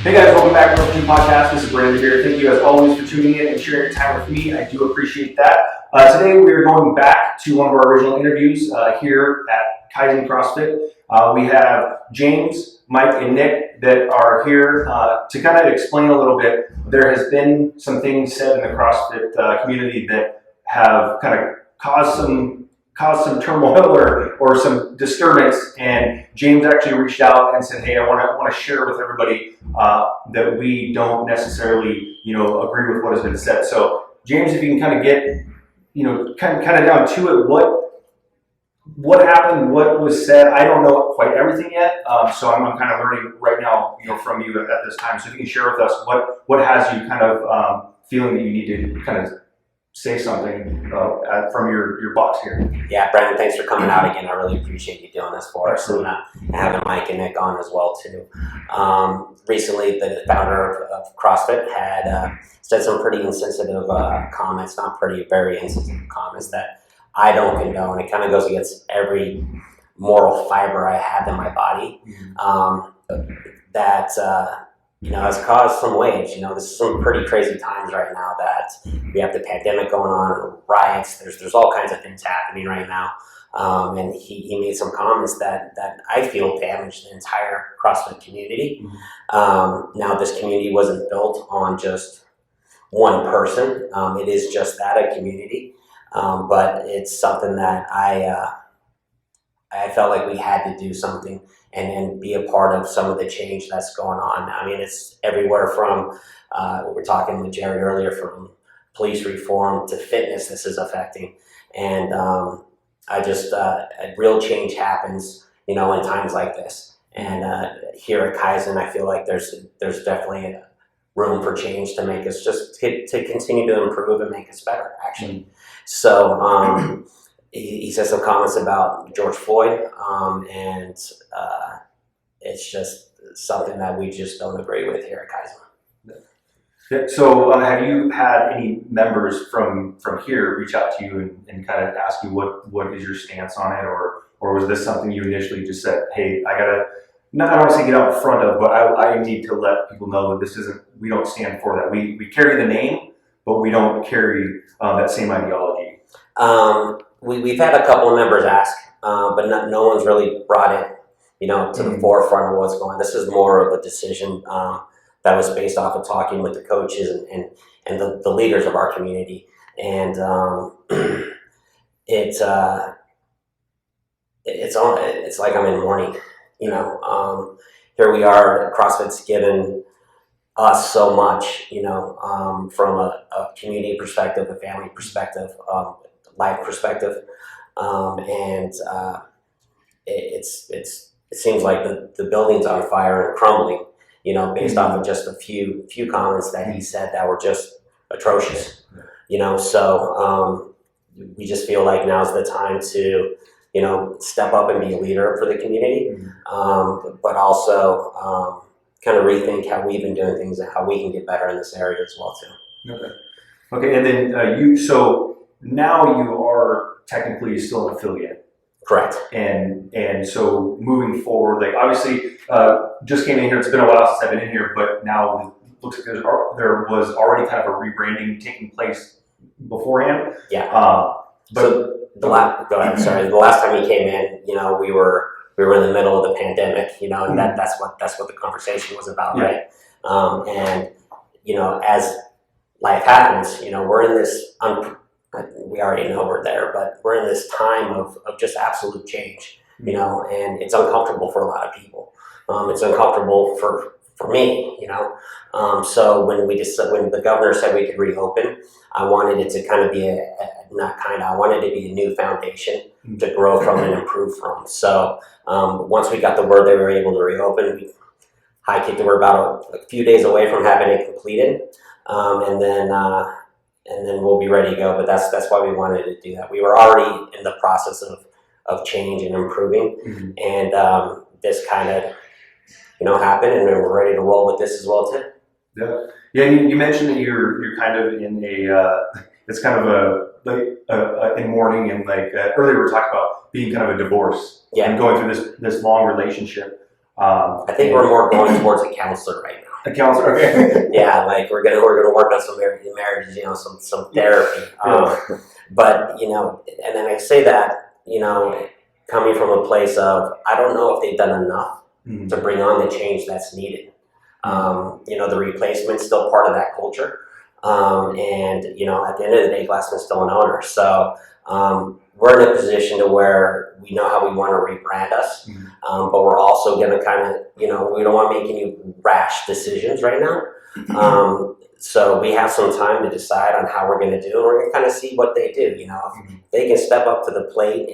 Hey guys, welcome back to the podcast. This is Brandon here. Thank you as always for tuning in and sharing your time with me. I do appreciate that. Today we are going back to one of our original interviews here at Kaizen CrossFit. We have James, Mike, and Nick that are here to kind of explain a little bit. There has been some things said in the CrossFit community that have kind of caused some turmoil or some disturbance, and James actually reached out and said, hey, I want to share with everybody that we don't necessarily agree with what has been said. So James, if you can kind of get kind of down to it, what happened, what was said. I don't know quite everything yet, so I'm kind of learning right now from you at this time. So if you can share with us what has you kind of feeling that you need to kind of say something from your box here. Yeah, Brandon, thanks for coming out again. I really appreciate you doing this for us, and having Mike and Nick on as well too. Recently, the founder of CrossFit had said some pretty insensitive comments, not pretty, very insensitive comments that I don't condone. It kind of goes against every moral fiber I have in my body. Has caused some waves. This is some pretty crazy times right now that we have the pandemic going on, riots, there's all kinds of things happening right now. And he made some comments that I feel damaged the entire CrossFit community. Now, this community wasn't built on just one person. It is just that, a community. But it's something that I felt like we had to do something and be a part of some of the change that's going on. I mean, it's everywhere from, we were talking with Jared earlier, from police reform to fitness this is affecting. And a real change happens, in times like this. And here at Kaizen, I feel like there's definitely room for change to make us to continue to improve and make us better, actually. So, he said some comments about George Floyd, and it's just something that we just don't agree with here at Kaizen. Yeah. So have you had any members from here reach out to you and kind of ask you what is your stance on it, or was this something you initially just said, hey, I don't want to say get out in front of, but I need to let people know that we don't stand for that. We carry the name, but we don't carry that same ideology. We've had a couple of members ask, but no one's really brought it, to the forefront of what's going on. This is more of a decision that was based off of talking with the coaches and the leaders of our community. And it's like I'm in mourning. Here we are. CrossFit's given us so much, from a community perspective, a family perspective, life perspective, and it seems like the building's on fire and crumbling, based off of just a few comments that he said that were just atrocious, so we just feel like now's the time to step up and be a leader for the community, but also kind of rethink how we've been doing things and how we can get better in this area as well too. Okay, and then so now you are technically still an affiliate. Correct. And so moving forward, like obviously just came in here, it's been a while since I've been in here, but now it looks like there was already kind of a rebranding taking place beforehand. Yeah. But go ahead. Sorry. The last time he came in, we were in the middle of the pandemic, and that's what the conversation was about, right? And as life happens, we're in this. We already know we're there, but we're in this time of just absolute change, and it's uncomfortable for a lot of people. It's uncomfortable for me, So when the governor said we could reopen, I wanted it to kind of be I wanted it to be a new foundation to grow from and improve from. So once we got the word they were able to reopen, we high-kicked it. We're about a few days away from having it completed, and then we'll be ready to go. But that's why we wanted to do that. We were already in the process of change and improving, and this kind of happened, and we're ready to roll with this as well too. Yeah. You mentioned that you're kind of in it's kind of in mourning, and earlier we were talking about being kind of a divorce and going through this long relationship. I think we're more going towards a counselor right now. A counselor, okay. Yeah, like we're gonna work on some marriages, you know, some therapy. But you know, and then I say that, you know, coming from a place of I don't know if they've done enough to bring on the change that's needed. You know, the replacement's still part of that culture. And you know, at the end of the day, Glassman's still an owner. So we're in a position to where we know how we want to rebrand us, but we're also going to kind of, you know, we don't want to make any rash decisions right now. So we have some time to decide on how we're going to do, and we're going to kind of see what they do. You know, if they can step up to the plate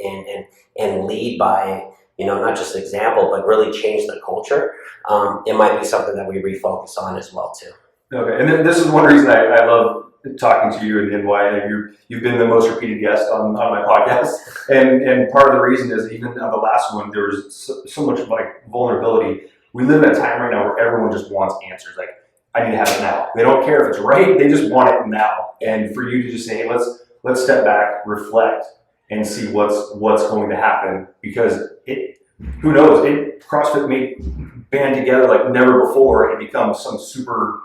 and lead by, you know, not just example, but really change the culture. It might be something that we refocus on as well too. Okay, and then this is one reason I love talking to you and why you've been the most repeated guest on my podcast. And part of the reason is even on the last one, there was so much like vulnerability. We live in a time right now where everyone just wants answers. Like, I need to have it now. They don't care if it's right. They just want it now. And for you to just say, hey, let's step back, reflect, and see what's going to happen, because who knows? CrossFit may band together like never before and become some super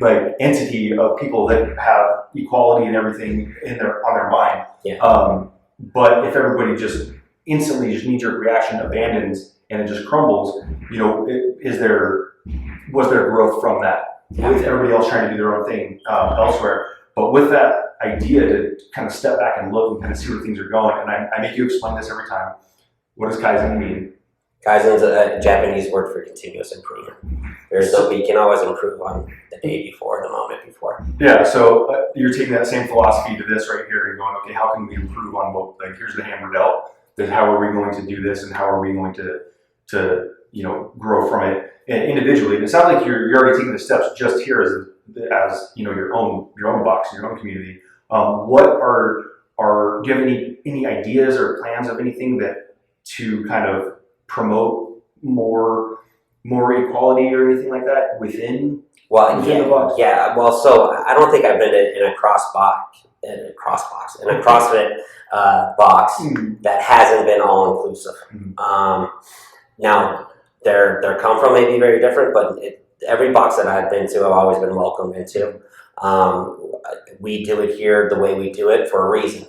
like entity of people that have equality and everything on their mind. But if everybody just instantly just knee-jerk reaction abandons and it just crumbles, you know, was there growth from that with everybody else trying to do their own thing elsewhere? But with that idea to kind of step back and look and kind of see where things are going, and I make you explain this every time. What does Kaizen mean? Kaizen is a Japanese word for continuous improvement. You can always improve on the day before, the moment before. Yeah, so you're taking that same philosophy to this right here and going, okay, how can we improve on both? Like, here's the hammer dealt. Then how are we going to do this, and how are we going to you know, grow from it individually? And it sounds like you're already taking the steps just here as you know, your own box, your own community. Do you have any ideas or plans of anything that to kind of promote more equality or anything like that within the box? Yeah. Well, so I don't think I've been in a CrossFit box that hasn't been all inclusive. Now their come from may be very different, but every box that I've been to, I've always been welcomed into. We do it here the way we do it for a reason.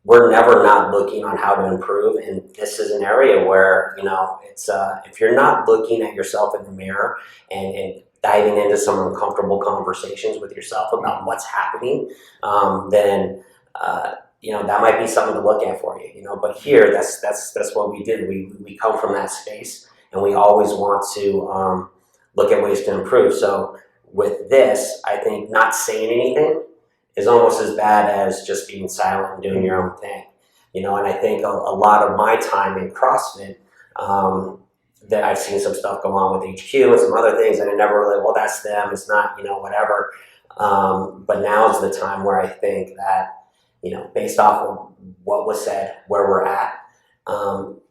We're never not looking on how to improve, and this is an area where, you know, it's if you're not looking at yourself in the mirror and diving into some uncomfortable conversations with yourself about what's happening, then you know, that might be something to look at for you. You know, but here, that's what we did. We come from that space, and we always want to look at ways to improve. So with this, I think not saying anything is almost as bad as just being silent and doing your own thing, you know. And I think a lot of my time in CrossFit, that I've seen some stuff go on with HQ and some other things, and I never really, well, that's them, it's not, you know, whatever. But now's the time where I think that, you know, based off of what was said, where we're at,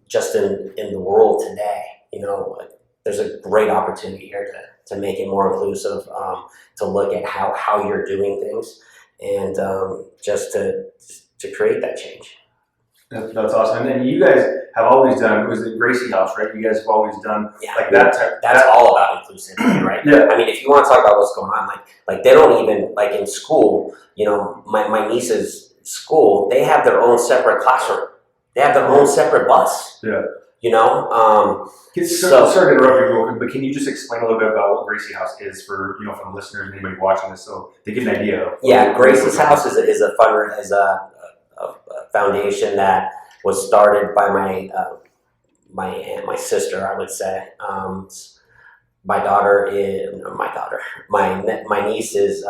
just in the world today, you know, there's a great opportunity here to make it more inclusive, to look at how you're doing things, and just to create that change. That's awesome. And then you guys have always done, it was the Gracie House, right? You guys have always done like that. That's all about inclusivity, right? Yeah. I mean, if you want to talk about what's going on, like they don't even, like in school, you know, my niece's school, they have their own separate classroom. They have their own separate bus. Yeah. You know? Sorry to interrupt you real quick, but can you just explain a little bit about what Gracie House is for, you know, for the listeners and anybody watching this, so they get an idea of Gracie's House is a foundation that was started by my aunt, my sister, I would say. My niece is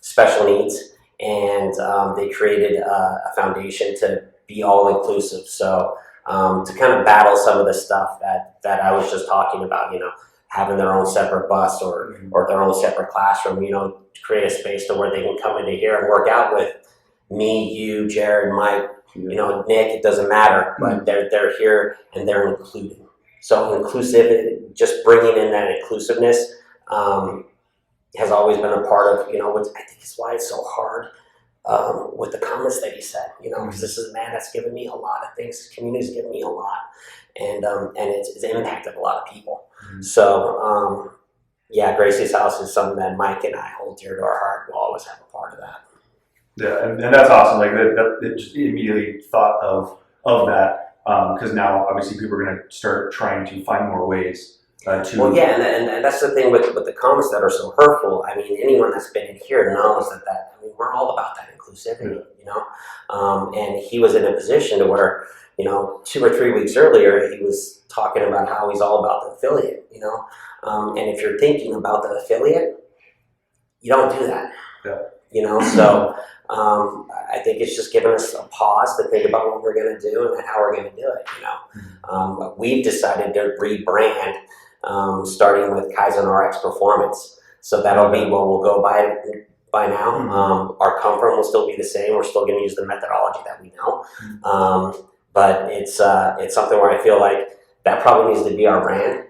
special needs, and they created a foundation to be all inclusive. So to kind of battle some of the stuff that I was just talking about, you know, having their own separate bus or their own separate classroom, you know, to create a space to where they can come into here and work out with me, you, Jared, Mike, you know, Nick, it doesn't matter, but they're here and they're included. So inclusivity, just bringing in that inclusiveness, has always been a part of, you know, I think is why it's so hard with the comments that he said, you know, because this is a man that's given me a lot of things. This community's given me a lot, and it's impacted a lot of people. So yeah, Gracie's house is something that Mike and I hold dear to our heart. We'll always have a part of that. Yeah, and that's awesome. Like that it just immediately thought of that because now obviously people are going to start trying to find more ways to. Well, yeah, and that's the thing with the comments that are so hurtful. I mean, anyone that's been in here knows that I mean, we're all about that inclusivity, you know. And he was in a position to where, you know, 2 or 3 weeks earlier, he was talking about how he's all about the affiliate, you know. And if you're thinking about the affiliate, you don't do that. Yeah. You know, so I think it's just given us a pause to think about what we're going to do and how we're going to do it. You know, we've decided to rebrand, starting with Kaizen RX Performance. So that'll be what we'll go by now. Our come from will still be the same. We're still going to use the methodology that we know, but it's something where I feel like that probably needs to be our brand.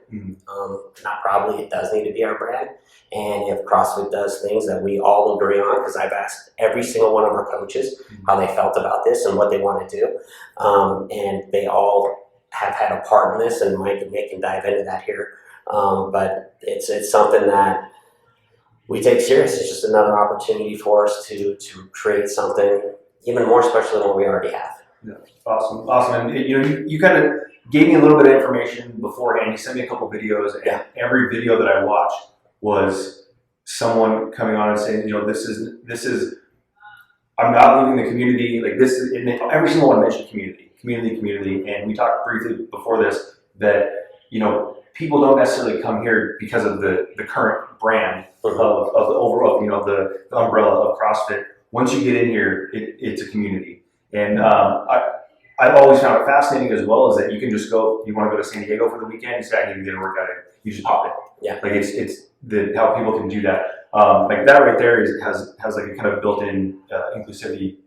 Not probably, it does need to be our brand. And if CrossFit does things that we all agree on, because I've asked every single one of our coaches how they felt about this and what they want to do, and they all have had a part in this, and Mike and Nick can dive into that here. But it's something that we take serious. It's just another opportunity for us to create something even more special than what we already have. Yeah, awesome. And you kind of gave me a little bit of information beforehand. You sent me a couple videos, and every video that I watched was someone coming on and saying, this is, I'm not leaving the community, like this is, and every single one mentioned community. And we talked briefly before this that, people don't necessarily come here because of the current brand of the overall, the umbrella of CrossFit. Once you get in here, it's a community. And I've always found it fascinating as well is that you can just go, you want to go to San Diego for the weekend, you say, I need to get a workout in. You just pop it. Yeah. Like it's how people can do that. Like that right there has like a kind of built-in inclusivity,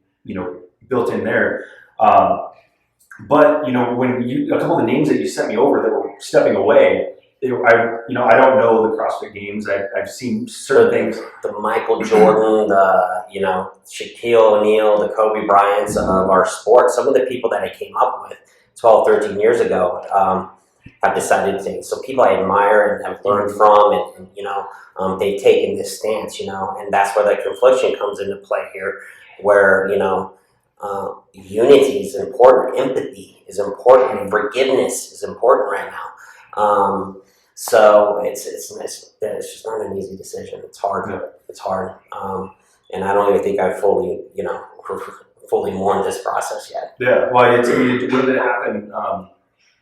built in there. But when a couple of the names that you sent me over that were stepping away, I don't know the CrossFit Games. I've seen certain things. The Michael Jordan, the Shaquille O'Neal, the Kobe Bryants of our sport. Some of the people that I came up with 12, 13 years ago have decided things. So people I admire and have learned from, and they've taken this stance, and that's where the confliction comes into play here, where unity is important, empathy is important, and forgiveness is important right now. So it's just not an easy decision. It's hard. Yeah. It's hard. And I don't even think I've fully mourned this process yet. Yeah. Well, when did it happen?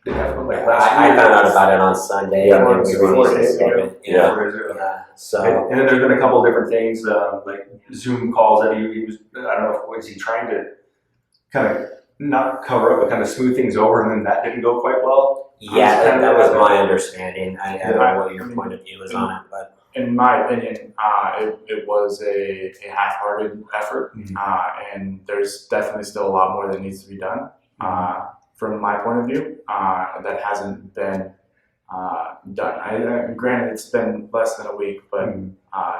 Did it happen like last I year? found out about it on Sunday. Yeah, and we released it. Yeah. So And then there's been a couple of different things, like Zoom calls that he was, I don't know, was he trying to kind of not cover up, but kind of smooth things over, and then that didn't go quite well? Yeah, that was my understanding. I don't know what your point of view is on it, but in my opinion, it was a half-hearted effort, and there's definitely still a lot more that needs to be done. From my point of view, that hasn't been done. Granted, it's been less than a week, but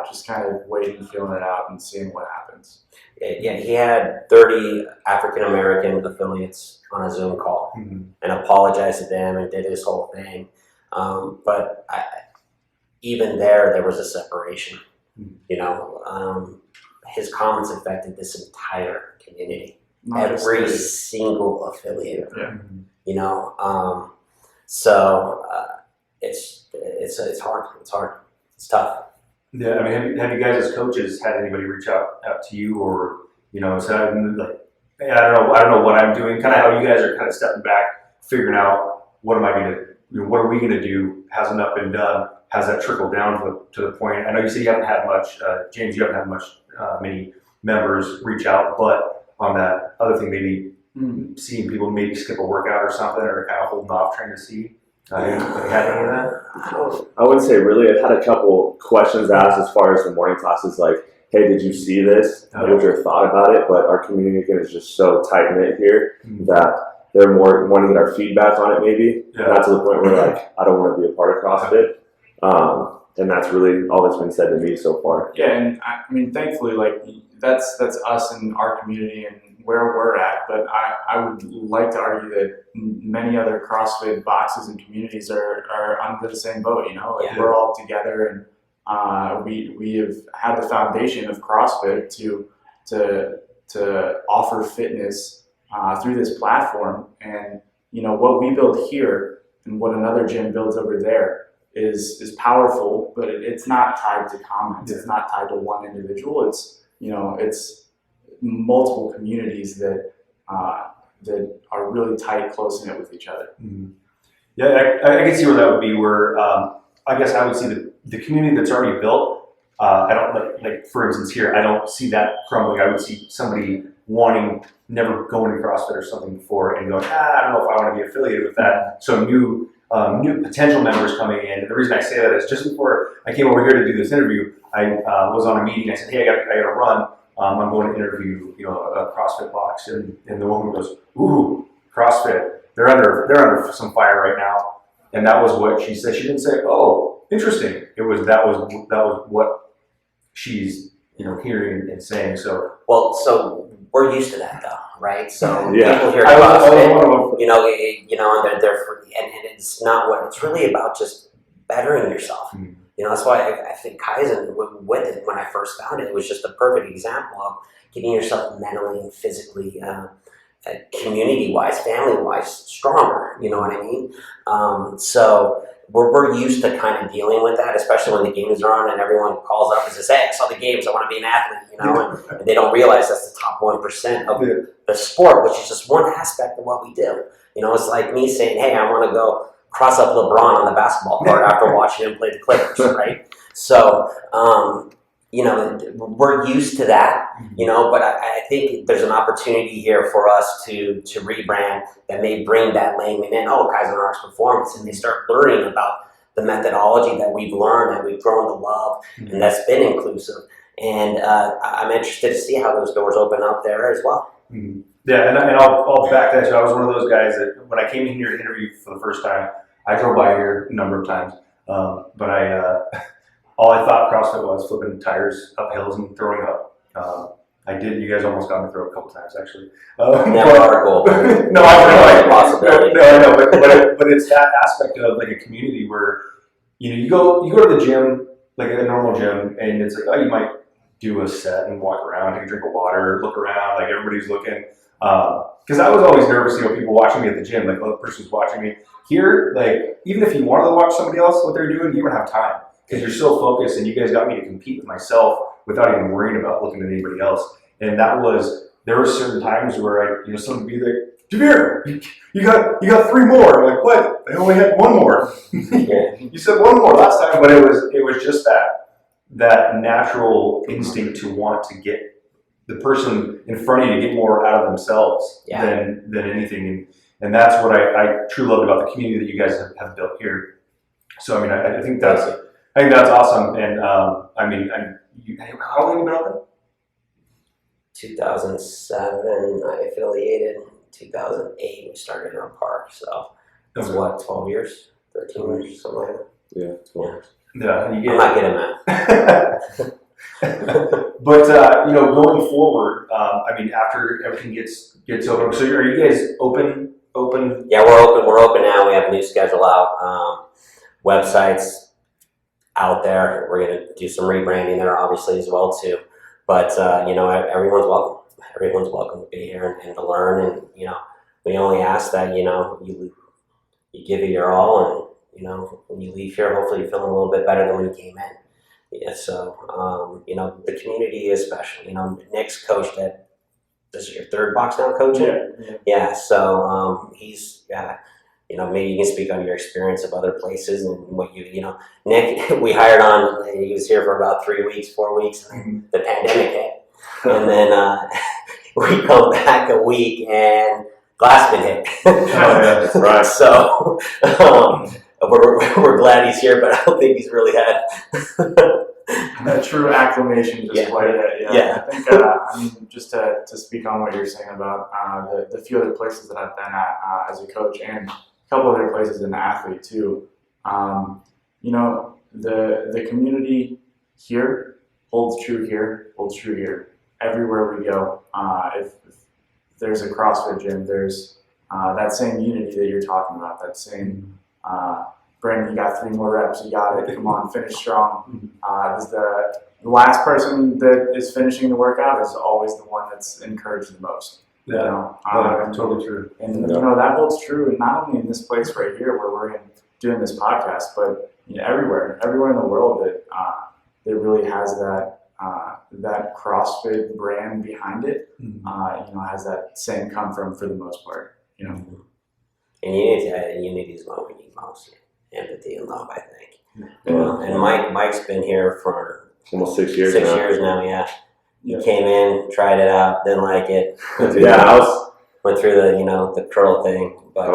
just kind of waiting, feeling it out, and seeing what happens. Yeah, he had 30 African American affiliates on a Zoom call and apologized to them and did his whole thing. But even there was a separation. His comments affected this entire community, every single affiliate. Yeah. So it's hard. It's hard. It's tough. Yeah, I mean, have you guys as coaches had anybody reach out to you, or so like, hey, I don't know what I'm doing, kind of how you guys are kind of stepping back, figuring out what am I going to, what are we going to do? Has enough been done? Has that trickled down to the point? I know you said you haven't had much, James, you haven't had many members reach out, but on that other thing, maybe seeing people maybe skip a workout or something, or kind of holding off trying to see. Have you had any of that? I wouldn't say really. I've had a couple questions asked as far as the morning classes, like, hey, did you see this? What was your thought about it? But our community is just so tight-knit here that they're more wanting to get our feedback on it maybe, not to the point where like, I don't want to be a part of CrossFit. And that's really all that's been said to me so far. Yeah, and I mean, thankfully, like that's us in our community and where we're at. But I would like to argue that many other CrossFit boxes and communities are under the same boat. Like we're all together, and we have had the foundation of CrossFit to offer fitness through this platform. And what we build here and what another gym builds over there is powerful, but it's not tied to comments. It's not tied to one individual. It's multiple communities that are really tight, close knit with each other. Mm-hmm. Yeah, I can see where that would be. Where I guess I would see the community that's already built. I don't like for instance here. I don't see that crumbling. I would see somebody wanting never going to CrossFit or something before and going, I don't know if I want to be affiliated with that. So new potential members coming in. And the reason I say that is just before I came over here to do this interview, I was on a meeting. I said, hey, I got to run. I'm going to interview, a CrossFit box, and the woman goes, ooh, CrossFit. They're under some fire right now, and that was what she said. She didn't say, oh, interesting. That was what she's hearing and saying. So so we're used to that though, right? So Yeah. people hear I was CrossFit, one of them. and they're free, and it's not what it's really about. Just bettering yourself. Mm. That's why I think Kaizen with it, when I first found it was just a perfect example of getting yourself mentally and physically, community-wise, family-wise, stronger. You know what I mean? So we're used to kind of dealing with that, especially when the games are on and everyone calls up and says, hey, I saw the games, I want to be an athlete, and they don't realize that's the top 1% of the sport, which is just one aspect of what we do. It's like me saying, hey, I want to go cross up LeBron on the basketball court after watching him play the Clippers, right? So, we're used to that, but I think there's an opportunity here for us to rebrand that may bring that layman in, Kaizen Arts Performance, and they start learning about the methodology that we've learned and we've grown to love, and that's been inclusive. And I'm interested to see how those doors open up there as well. Mm-hmm. Yeah, and I'll back that. So I was one of those guys that when I came in here to interview for the first time, I drove by here a number of times, but all I thought CrossFit was flipping tires up hills and throwing up. I did. You guys almost got me through a couple times, actually. Never our goal. No, I know. Possibility. No, I know. But it's that aspect of like a community where you go to the gym, like a normal gym, and it's like, you might do a set and walk around, take a drink of water, look around, like everybody's looking. Because I was always nervous, people watching me at the gym, like the person's watching me. Here, like even if you wanted to watch somebody else what they're doing, you don't have time because you're so focused, and you guys got me to compete with myself without even worrying about looking at anybody else. And there were certain times where someone would be like, Javier, you got 3 more. I'm like, what? I only had 1 more. You said 1 more last time, but it was just that natural instinct to want to get the person in front of you to get more out of themselves than anything. And that's what I truly loved about the community that you guys have built here. So I think that's awesome. And how long have you been open? 2007, I affiliated. 2008, we started in our park. So that's what, 12 years, 13 years, something like that. Yeah, 12 years. Yeah, I'm not good at math. But going forward, after everything gets open, so are you guys open? Yeah, we're open. We're open now. We have a new schedule out. Websites out there. We're gonna do some rebranding there, obviously, as well too. But everyone's welcome. Everyone's welcome to be here and to learn. And we only ask that you give it your all, and when you leave here, hopefully you're feeling a little bit better than when you came in. Yeah, so the community is special. Nick's coached at, this is your 3rd box now coaching? Yeah, so he's maybe you can speak on your experience of other places and what Nick, we hired on, he was here for about 3 weeks, 4 weeks, and the pandemic hit. And then we come back a week and Glassman hit. Right. So we're glad he's here, but I don't think he's really had a true acclimation just quite yet. Yeah. I think just to speak on what you're saying about the few other places that I've been at as a coach and a couple other places as an athlete too. The community here holds true here, everywhere we go. If there's a CrossFit gym, there's that same unity that you're talking about, that same Brandon, you got 3 more reps, you got it, come on, finish strong. The last person that is finishing the workout is always the one that's encouraged the most. Yeah, You know? totally true. And you know, that holds true not only in this place right here where we're doing this podcast, but everywhere in the world that really has that CrossFit brand behind it. Has that same come from for the most part. And unity is what we need most. Empathy and love, I think. And Mike's been here for almost 6 years 6 now. years now, yeah. He came in, tried it out, didn't like it. Went through the curl thing. But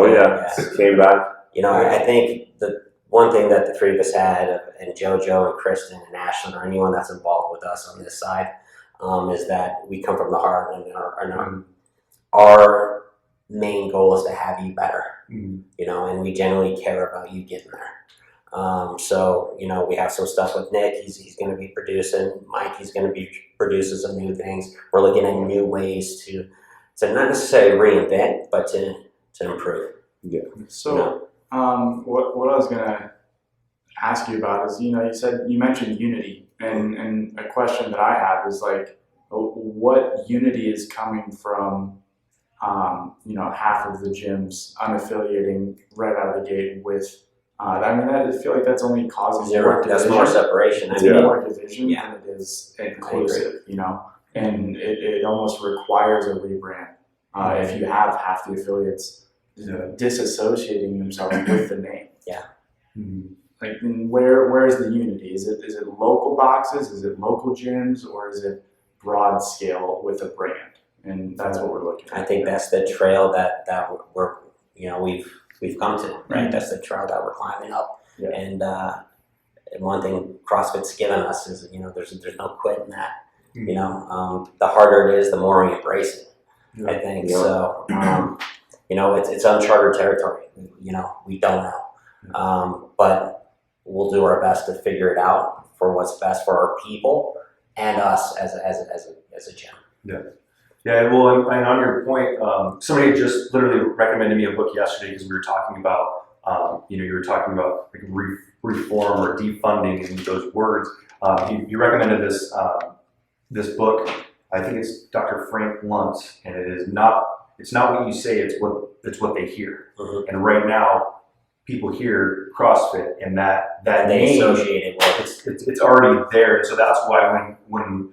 came back. I think the one thing that the 3 of us had, and JoJo and Kristen and Ashlyn, or anyone that's involved with us on this side, is that we come from the heart, and our main goal is to have you better. And we genuinely care about you getting there. So we have some stuff with Nick. He's going to be producing. Mike, he's going to be producing some new things. We're looking at new ways to not necessarily reinvent, but to improve. Yeah. So what I was going to ask you about is, you mentioned unity, and a question that I have is like, what unity is coming from half of the gyms unaffiliating right out of the gate with. I feel like that's only causing more division. That's more separation. It's more division than it is inclusive, and it almost requires a rebrand. If you have half the affiliates disassociating themselves with the name. Yeah. Like, where is the unity? Is it local boxes? Is it local gyms? Or is it broad scale with a brand? And that's what we're looking at. I think that's the trail that we're we've come to, right? That's the trail that we're climbing up. Yeah. And one thing CrossFit's given us is there's no quitting that. The harder it is, the more we embrace it. Yeah. I think so. It's uncharted territory. We don't know, but we'll do our best to figure it out for what's best for our people and us as a gym. Yeah. Yeah, well, and on your point, somebody just literally recommended me a book yesterday because we were talking about, you were talking about like reform or defunding and those words. He recommended this book. I think it's Dr. Frank Luntz, and it's not what you say, it's what they hear. And right now, people hear CrossFit and that they name, associate it with it's already there. So that's why when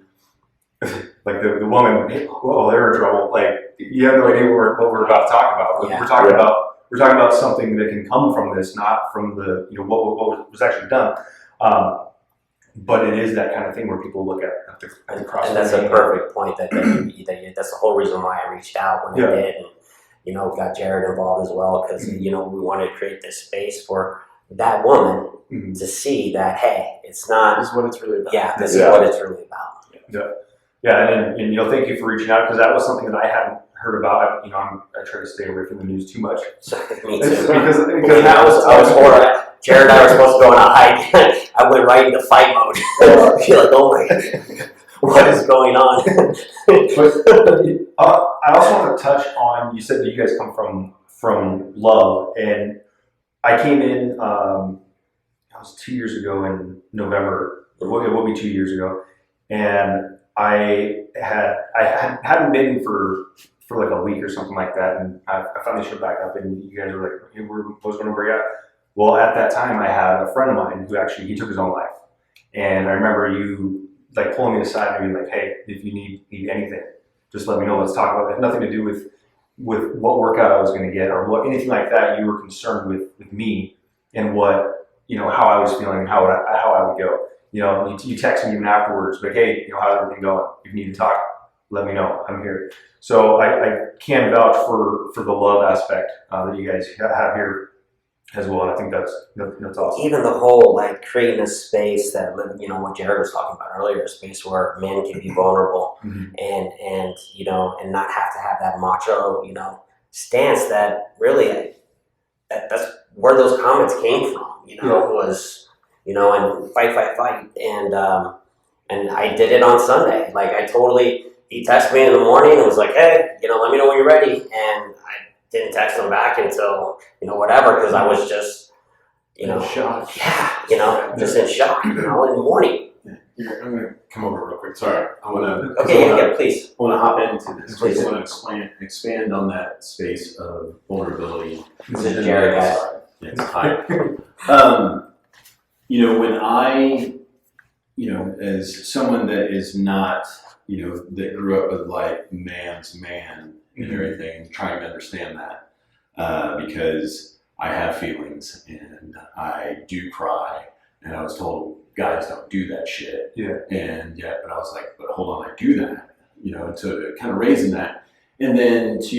like the woman, they're in trouble. Like, you have no idea what we're about to talk about. We're talking about something that can come from this, not from the what was actually done. But it is that kind of thing where people look at the CrossFit. And that's a perfect point. That's the whole reason why I reached out when I did, and got Jared involved as well, because we wanted to create this space for that woman to see that, hey, it's not. This is what it's really about. Yeah, this is what it's really about. Yeah, and thank you for reaching out, because that was something that I hadn't heard about. I try to stay away from the news too much. Me too. because I was horrified. Jared and I were supposed to go on a hike. I went right into fight mode. I feel like, oh my God, what is going on? But I also want to touch on, you said that you guys come from love, and I came in, that was 2 years ago in November. It will be 2 years ago, and I hadn't been for like a week or something like that, and I finally showed back up, and you guys were like, hey, we're going to bring out. Well, at that time, I had a friend of mine who actually, he took his own life. And I remember you like pulling me aside and being like, hey, if you need anything, just let me know. Let's talk about it. It had nothing to do with what workout I was going to get or anything like that. You were concerned with me and what, how I was feeling and how I would go. You text me even afterwards, like, hey, how's everything going? If you need to talk, let me know. I'm here. So I can vouch for the love aspect that you guys have here as well, and I think that's awesome. Even the whole creating a space that what Jared was talking about earlier, a space where men can be vulnerable and not have to have that macho stance that really that's where those comments came from. Was and fight and I did it on Sunday. He texted me in the morning and was like, hey, let me know when you're ready, and I didn't text him back until whatever, because I was just you know, shock. yeah, you know, just in shock, you know, in the morning. Here, I'm gonna come over real quick. Sorry, I wanna. Okay, yeah, please. I wanna hop into this. Please. I wanna expand on that space of vulnerability. This is Jared, guys. Yes, hi. You know, when I, you know, as someone that is not, you know, that grew up with like man's man and everything, trying to understand that, because I have feelings and I do cry, and I was told, guys don't do that shit. Yeah. And yeah, but I was like, but hold on, I do that, you know, and so kind of raising that. And then to,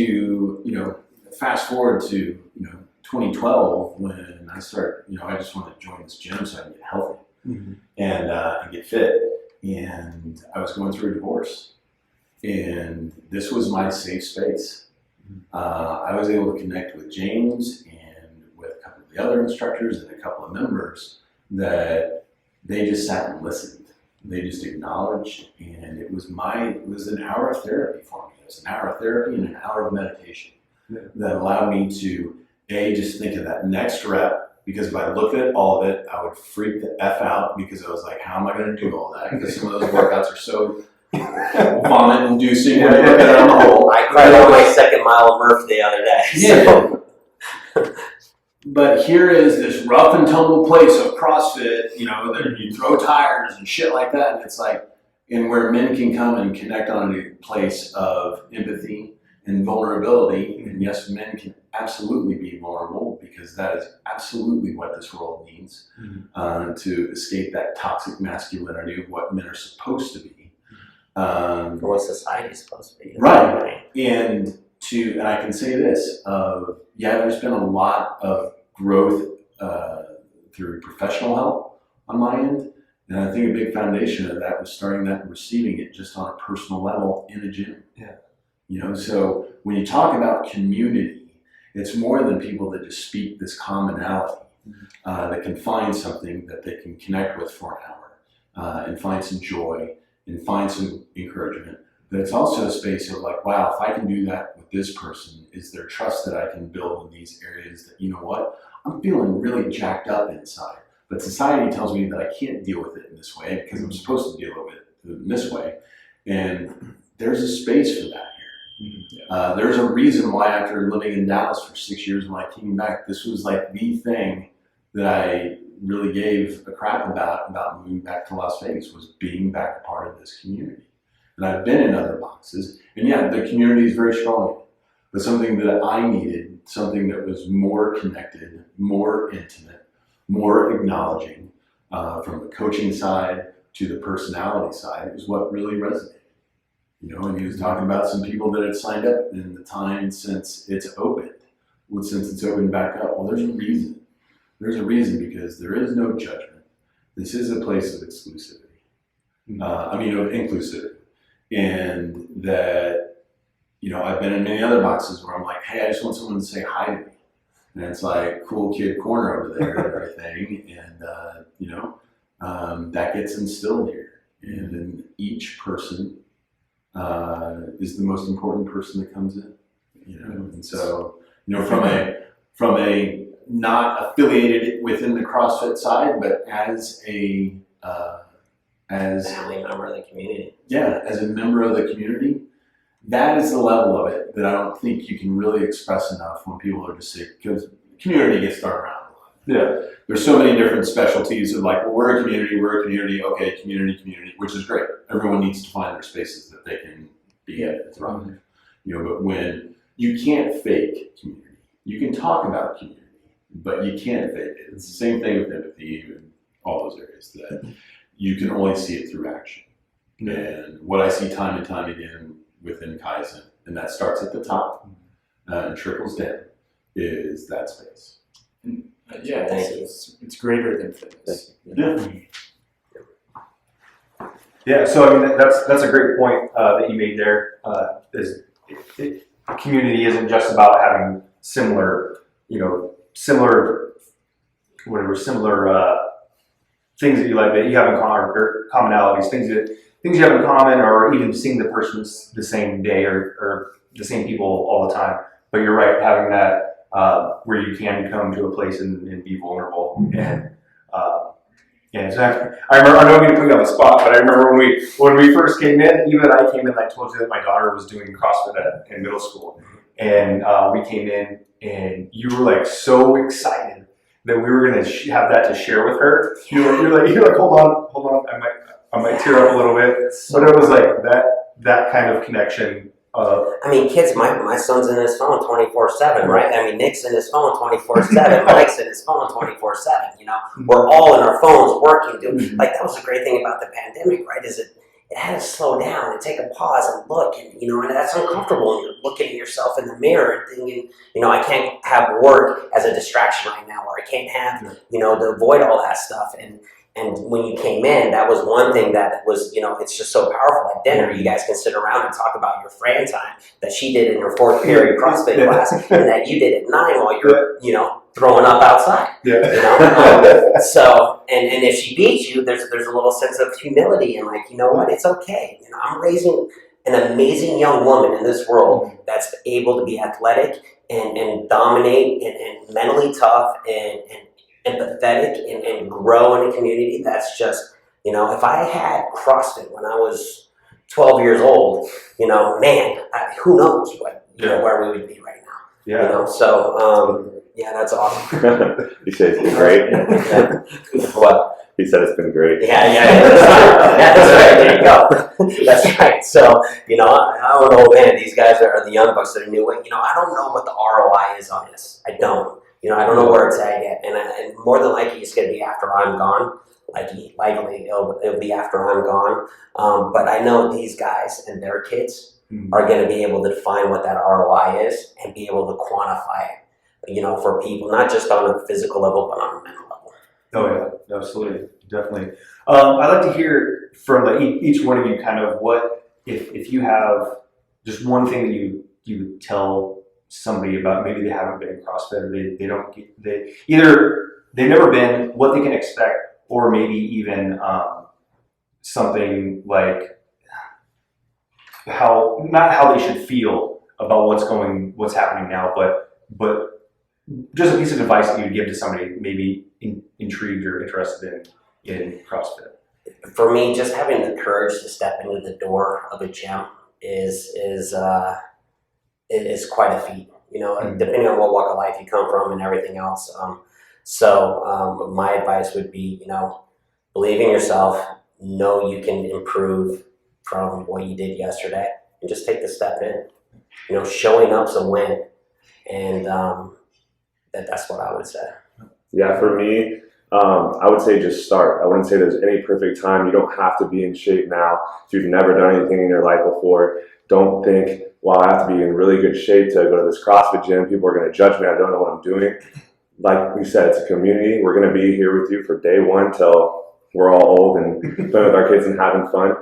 you know, fast forward to, you know, 2012 when I start, you know, I just wanted to join this gym so I can get healthy and get fit. And I was going through a divorce, and this was my safe space. I was able to connect with James and with a couple of the other instructors and a couple of members that they just sat and listened. They just acknowledged, and it was an hour of therapy for me. It was an hour of therapy and an hour of meditation that allowed me to, just think of that next rep, because if I looked at all of it, I would freak the F out, because I was like, how am I going to do all that? Because some of those workouts are so vomit-inducing when you look at it on the whole. I cried on my second mile of Murph the other day. Yeah. But here is this rough and tumble place of CrossFit, you know, that you throw tires and shit like that, and it's like, and where men can come and connect on a place of empathy and vulnerability. And yes, men can absolutely be vulnerable, because that is absolutely what this world needs to escape that toxic masculinity of what men are supposed to be. For what society is supposed to be. Right. And I can say this, there's been a lot of growth through professional help on my end. And I think a big foundation of that was starting that and receiving it just on a personal level in a gym. Yeah. You know, so when you talk about community, it's more than people that just speak this commonality, that can find something that they can connect with for an hour and find some joy and find some encouragement. But it's also a space of like, wow, if I can do that with this person, is there trust that I can build in these areas that, you know what, I'm feeling really jacked up inside, but society tells me that I can't deal with it in this way because I'm supposed to deal with it in this way. And there's a space for that here. There's a reason why after living in Dallas for 6 years, when I came back, this was like the thing that I really gave a crap about moving back to Las Vegas, was being back a part of this community. And I've been in other boxes, and yeah, the community is very strong, but something that I needed, something that was more connected, more intimate, more acknowledging, from the coaching side to the personality side, is what really resonated. You know, and he was talking about some people that had signed up in the time since it's opened. Well, since it's opened back up, well, there's a reason. There's a reason, because there is no judgment. This is a place of exclusivity. Of inclusivity. And that, you know, I've been in many other boxes where I'm like, hey, I just want someone to say hi to me. And it's like, cool kid corner over there and everything. And, that gets instilled here. And then each person is the most important person that comes in, you know. And so, you know, from a not affiliated within the CrossFit side, but as a Family member of the community. Yeah, as a member of the community, that is the level of it that I don't think you can really express enough when people are just sick, because community gets thrown around a lot. Yeah. There's so many different specialties of like, well, we're a community, okay, community, which is great. Everyone needs to find their spaces that they can be in and thrive. You know, but when you can't fake community, you can talk about community, but you can't fake it. It's the same thing with empathy and all those areas, that you can only see it through action. And what I see time and time again within Kaizen, and that starts at the top and trickles down, is that space. It's greater than fitness. Yeah, so I mean that's a great point that you made there. Community isn't just about having similar things that you like, that you have in common, or commonalities, things you have in common, or even seeing the person the same day or the same people all the time. But you're right, having that where you can come to a place and be vulnerable. And so I remember, I know I'm going to put you on the spot, but I remember when we first came in, even I came in, I told you that my daughter was doing CrossFit in middle school. And we came in and you were like so excited that we were going to have that to share with her. You're like, hold on, I might tear up a little bit. But it was like that kind of connection. I mean, kids, my son's in his phone 24/7, right? I mean, Nick's in his phone 24/7, Mike's in his phone 24/7, you know? We're all in our phones working, dude. Like, that was the great thing about the pandemic, right? Is it had to slow down and take a pause and look, and, you know, and that's uncomfortable. And you're looking at yourself in the mirror and thinking, you know, I can't have work as a distraction right now, or I can't have, you know, to avoid all that stuff. And when you came in, that was one thing that was, you know, it's just so powerful. At dinner, you guys can sit around and talk about your Fran time that she did in her 4th period CrossFit class, and that you did at 9 while you're, you know, throwing up outside. Yeah. You know? So, and if she beats you, there's a little sense of humility and like, you know what, it's okay. You know, I'm raising an amazing young woman in this world that's able to be athletic and dominate and mentally tough and empathetic and grow in a community that's just, you know, if I had CrossFit when I was 12 years old, you know, man, who knows what, you know, where we would be right now. Yeah. You know, so, yeah, that's awesome. You said it's been great. What? He said it's been great. Yeah, that's right. There you go. That's right. So, you know, I don't know, man, these guys are the young bucks that are new. You know, I don't know what the ROI is on this. I don't. You know, I don't know where it's at yet, and more than likely it's going to be after I'm gone. Likely it'll be after I'm gone. But I know these guys and their kids are going to be able to define what that ROI is and be able to quantify it. You know, for people, not just on a physical level, but on a mental level. Oh yeah, absolutely, definitely. I'd like to hear from each one of you kind of what if you have just one thing that you would tell somebody about, maybe they haven't been in CrossFit, or they've never been, what they can expect, or maybe even something like not how they should feel about what's happening now, but just a piece of advice that you'd give to somebody maybe intrigued or interested in CrossFit. For me, just having the courage to step into the door of a gym is quite a feat, you know, depending on what walk of life you come from and everything else. So my advice would be, you know, believe in yourself, know you can improve from what you did yesterday, and just take the step in. You know, showing up's a win, and that's what I would say. Yeah, for me, I would say just start. I wouldn't say there's any perfect time. You don't have to be in shape now. If you've never done anything in your life before, don't think, well, I have to be in really good shape to go to this CrossFit gym. People are going to judge me. I don't know what I'm doing. Like we said, it's a community. We're going to be here with you for day one till we're all old and playing with our kids and having fun.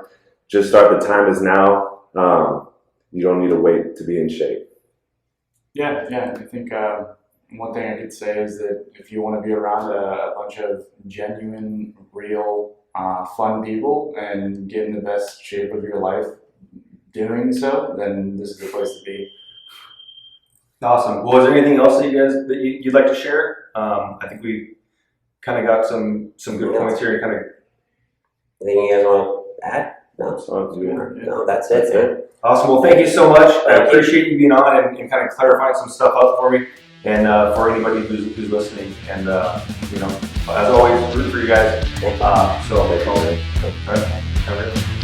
Just start. The time is now. You don't need to wait to be in shape. Yeah. I think one thing I could say is that if you want to be around a bunch of genuine, real, fun people and get in the best shape of your life doing so, then this is the place to be. Awesome. Well, is there anything else that you'd like to share? I think we kind of got some good points here. And kind of. Anything you guys want to add? No, no, that's it. Awesome. Well, thank you so much. I appreciate you being on and kind of clarifying some stuff up for me, and for anybody who's listening. And you know, as always, root for you guys. So, all right.